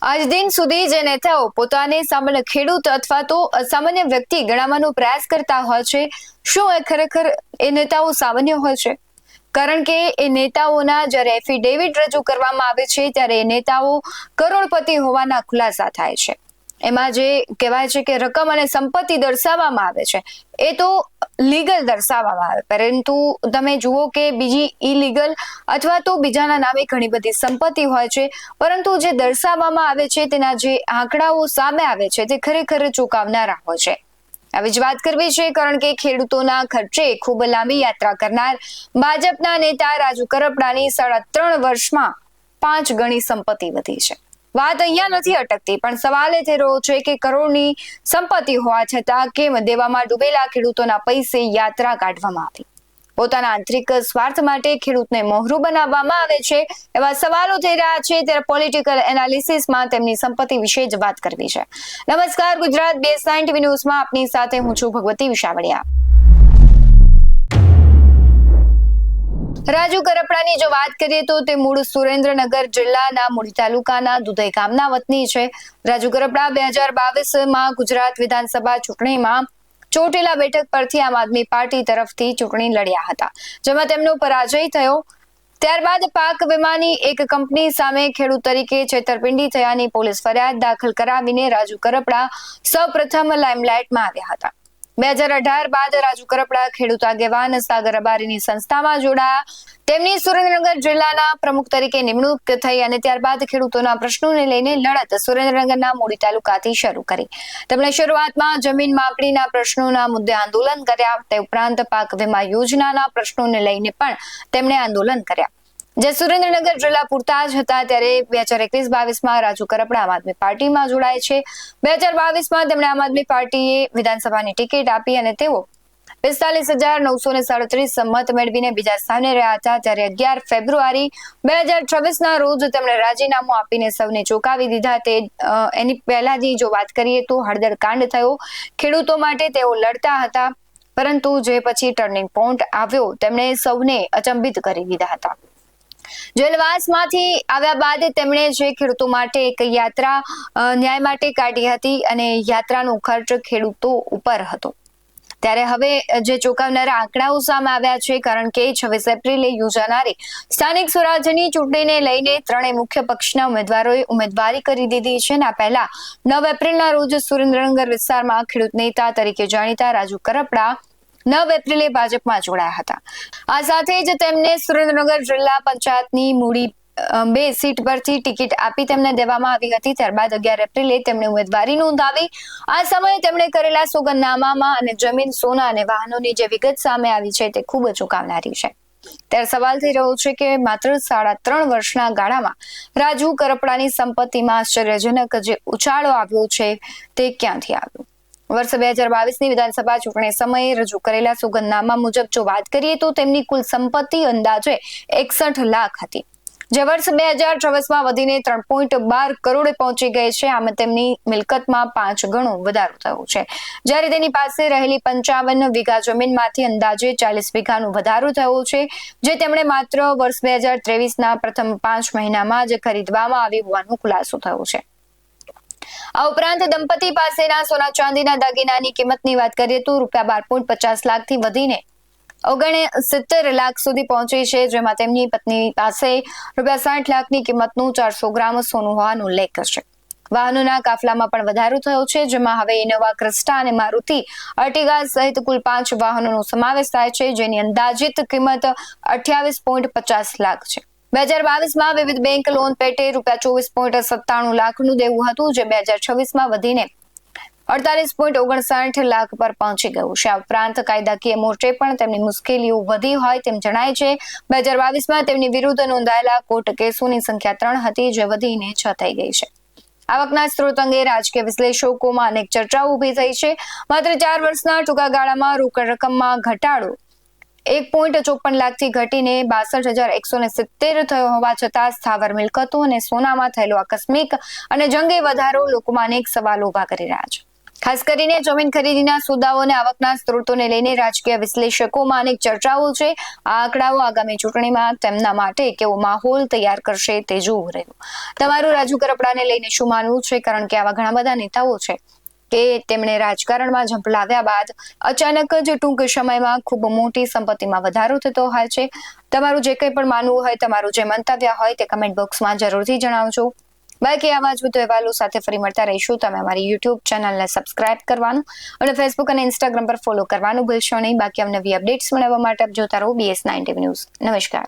આજ દિન સુધી જે નેતાઓ પોતાને સામાન્ય ખેડૂત અથવા તો અસામાન્ય વ્યક્તિ ગણાવવાનો પ્રયાસ કરતા હોય છે, શું એ ખરેખર એ નેતાઓ સામાન્ય હોય છે? કારણ કે એ નેતાઓના જ્યારે એફિડેવિટ રજૂ કરવામાં આવે છે ત્યારે એ નેતાઓ કરોડપતિ હોવાના ખુલાસા થાય છે. એમાં જે કહેવાય છે કે રકમ અને સંપત્તિ દર્શાવવામાં આવે છે એ તો લીગલ દર્શાવવામાં આવે, પરંતુ તમે જુઓ કે બીજી ઇલીગલ અથવા તો બીજાના નામે ઘણી બધી સંપત્તિ હોય છે, પરંતુ જે દર્શાવવામાં આવે છે તેના જે આંકડાઓ સામે આવે છે તે ખરેખર ચોંકાવનારા હોય છે. આવી જ વાત કરવી છે કારણ કે ખેડૂતોના ખર્ચે ખૂબ લાંબી યાત્રા કરનાર ભાજપના નેતા રાજુ કરપડાની 3.5 વર્ષમાં 5 ગણી સંપત્તિ વધી છે. વાત અહીંયા નથી અટકતી, પણ સવાલ એ થઈ રહ્યો છે કે કરોડની સંપત્તિ હોવા છતાં કેમ દેવામાં ડૂબેલા ખેડૂતોના પૈસે યાત્રા કાઢવામાં આવી? પોતાના આંતરિક સ્વાર્થ માટે ખેડૂતને મોહરું બનાવવામાં આવે છે, એવા સવાલો થઈ રહ્યા છે. ત્યારે પોલિટિકલ એનાલિસિસમાં તેમની સંપત્તિ વિશે જ વાત કરવી છે. નમસ્કાર, ગુજરાત BS9 TV ન્યૂઝમાં આપની સાથે હું છું ભગવતી વિશાવડિયા. રાજુ કરપડાની જો વાત કરીએ તો તે મૂળ સુરેન્દ્રનગર જિલ્લાના મૂળી તાલુકાના દુધઈ ગામના વતની છે. રાજુ કરપડા 2022માં ગુજરાત વિધાનસભા ચૂંટણીમાં ચોટીલા બેઠક પરથી આમ આદમી પાર્ટી તરફથી ચૂંટણી લડ્યા હતા, જેમાં તેમનો પરાજય થયો. ત્યારબાદ પાક વીમાની એક કંપની સામે ખેડૂત તરીકે છેતરપિંડી થયાની પોલીસ ફરિયાદ દાખલ કરાવીને રાજુ કરપડા સૌપ્રથમ લાઇમલાઇટમાં આવ્યા હતા. 2018 બાદ રાજુ કરપડા ખેડૂત આગેવાન સાગર અબારીની સંસ્થામાં જોડાયા. તેમની સુરેન્દ્રનગર જિલ્લાના પ્રમુખ તરીકે નિમણૂક થઈ અને ત્યારબાદ ખેડૂતોના પ્રશ્નોને લઈને લડત સુરેન્દ્રનગરના મૂળી તાલુકાથી શરૂ કરી. તેમણે શરૂઆતમાં જમીન માપણીના પ્રશ્નોના મુદ્દે આંદોલન કર્યા. તે ઉપરાંત પાક વીમા યોજનાના પ્રશ્નોને લઈને પણ તેમણે આંદોલન કર્યા, જે સુરેન્દ્રનગર જિલ્લા પૂરતા જ હતા. ત્યારે 2021-22માં રાજુ કરપડા આમ આદમી પાર્ટીમાં જોડાય છે. 2022માં તેમણે આમ આદમી પાર્ટીએ વિધાનસભાની ટિકિટ આપી અને તેઓ 45,937 મત મેળવીને બીજા સ્થાને રહ્યા હતા. ત્યારે 11 ફેબ્રુઆરી 2026ના રોજ તેમણે રાજીનામું આપીને સૌને ચોંકાવી દીધા. તે એની પહેલાની જો વાત કરીએ તો હળદર કાંડ થયો. ખેડૂતો માટે તેઓ લડતા હતા, પરંતુ જે પછી ટર્નિંગ પોઈન્ટ આવ્યો તેમણે સૌને અચંબિત કરી દીધા હતા. જેલવાસમાંથી આવ્યા બાદ તેમણે જે ખેડૂતો માટે એક યાત્રા ન્યાય માટે કાઢી હતી અને યાત્રાનો ખર્ચ ખેડૂતો ઉપર હતો. ત્યારે હવે જે ચોંકાવનારા આંકડાઓ સામે આવ્યા છે, કારણ કે 26 એપ્રિલે યોજાનારી સ્થાનિક સ્વરાજ્યની ચૂંટણીને લઈને ત્રણેય મુખ્ય પક્ષના ઉમેદવારોએ ઉમેદવારી કરી દીધી છે. આ પહેલા 9 એપ્રિલના રોજ સુરેન્દ્રનગર વિસ્તારમાં ખેડૂત નેતા તરીકે જાણીતા રાજુ કરપડા 9 એપ્રિલે ભાજપમાં જોડાયા હતા. આ સાથે જ તેમને સુરેન્દ્રનગર જિલ્લા પંચાયતની મૂળી 2 સીટ પરથી ટિકિટ આપી તેમને દેવામાં આવી હતી. ત્યારબાદ 11 એપ્રિલે તેમણે ઉમેદવારી નોંધાવી. આ સમયે તેમણે કરેલા સોગંદનામામાં અને જમીન, સોના અને વાહનોની જે વિગત સામે આવી છે તે ખૂબ જ ચોંકાવનારી છે. ત્યારે સવાલ થઈ રહ્યો છે કે માત્ર 3.5 વર્ષના ગાળામાં રાજુ કરપડાની સંપત્તિમાં આશ્ચર્યજનક જે ઉછાળો આવ્યો છે તે ક્યાંથી આવ્યો? વર્ષ 2022ની વિધાનસભા ચૂંટણી સમયે રજૂ કરેલા સોગંદનામા મુજબ જો વાત કરીએ તો તેમની કુલ સંપત્તિ અંદાજે 61 લાખ હતી, જે વર્ષ 2024માં વધીને 3.12 કરોડે પહોંચી ગઈ છે. આમ તેમની મિલકતમાં 5 ગણો વધારો થયો છે. જ્યારે તેની પાસે રહેલી 55 વીઘા જમીનમાંથી અંદાજે 40 વીઘાનો વધારો થયો છે, જે તેમણે માત્ર વર્ષ 2023ના પ્રથમ 5 મહિનામાં જ ખરીદવામાં આવી હોવાનો ખુલાસો થયો છે. આ ઉપરાંત દંપતી પાસેના સોના ચાંદીના દાગીનાની કિંમતની વાત કરીએ તો રૂપિયા 12.50 લાખથી વધીને 69 લાખ સુધી પહોંચી છે, જેમાં તેમની પત્ની પાસે રૂપિયા 60 લાખની કિંમતનું 400 ગ્રામ સોનું હોવાનો ઉલ્લેખ છે. વાહનોના કાફલામાં પણ વધારો થયો છે, જેમાં હવે ઇનોવા ક્રિસ્ટા અને મારુતિ અર્ટિગા સહિત કુલ 5 વાહનોનો સમાવેશ થાય છે, જેની અંદાજિત કિંમત 28.50 લાખ છે. 2022માં વિવિધ બેંક લોન પેટે રૂપિયા 24.97 લાખનું દેવું હતું, જે 2026માં વધીને 48.59 લાખ પર પહોંચી ગયું છે. આ ઉપરાંત કાયદાકીય મોરચે પણ તેમની મુશ્કેલીઓ વધી હોય તેમ જણાય છે. 2022માં તેમની વિરુદ્ધ નોંધાયેલા કોર્ટ કેસોની સંખ્યા 3 હતી, જે વધીને 6 થઈ ગઈ છે. આવકના સ્ત્રોત અંગે રાજકીય વિશ્લેષકોમાં અનેક ચર્ચાઓ ઊભી થઈ છે. માત્ર 4 વર્ષના ટૂંકા ગાળામાં રોકડ રકમમાં ઘટાડો 1.54 લાખથી ઘટીને 62,170 થયો હોવા છતાં સ્થાવર મિલકતો અને સોનામાં થયેલો આકસ્મિક અને જંગી વધારો લોકોમાં અનેક સવાલો ઉભા કરી રહ્યા છે. ખાસ કરીને જમીન ખરીદીના સોદાઓ અને આવકના સ્ત્રોતોને લઈને રાજકીય વિશ્લેષકોમાં અનેક ચર્ચાઓ છે. આ આંકડાઓ આગામી ચૂંટણીમાં તેમના માટે કેવો માહોલ તૈયાર કરશે તે જોવું રહ્યું. તમારું રાજુ કરપડાને લઈને શું માનવું છે? કારણ કે આવા ઘણા બધા નેતાઓ છે કે તેમણે રાજકારણમાં ઝંપલાવ્યા બાદ અચાનક જ ટૂંક સમયમાં ખૂબ મોટી સંપત્તિમાં વધારો થતો હોય છે. તમારું જે કંઈ પણ માનવું હોય, તમારું જે મંતવ્ય હોય તે કમેન્ટ બોક્સમાં જરૂરથી જણાવજો. બાકી આવા જ વધુ અહેવાલો સાથે ફરી મળતા રહીશું. તમે અમારી યુટ્યુબ ચેનલને સબસ્ક્રાઇબ કરવાનું અને ફેસબુક અને ઇન્સ્ટાગ્રામ પર ફોલો કરવાનું ભૂલશો નહીં. બાકી અમને નવી અપડેટ્સ મેળવવા માટે આપ જોતા રહો BS9 ટીવી ન્યૂઝ. નમસ્કાર.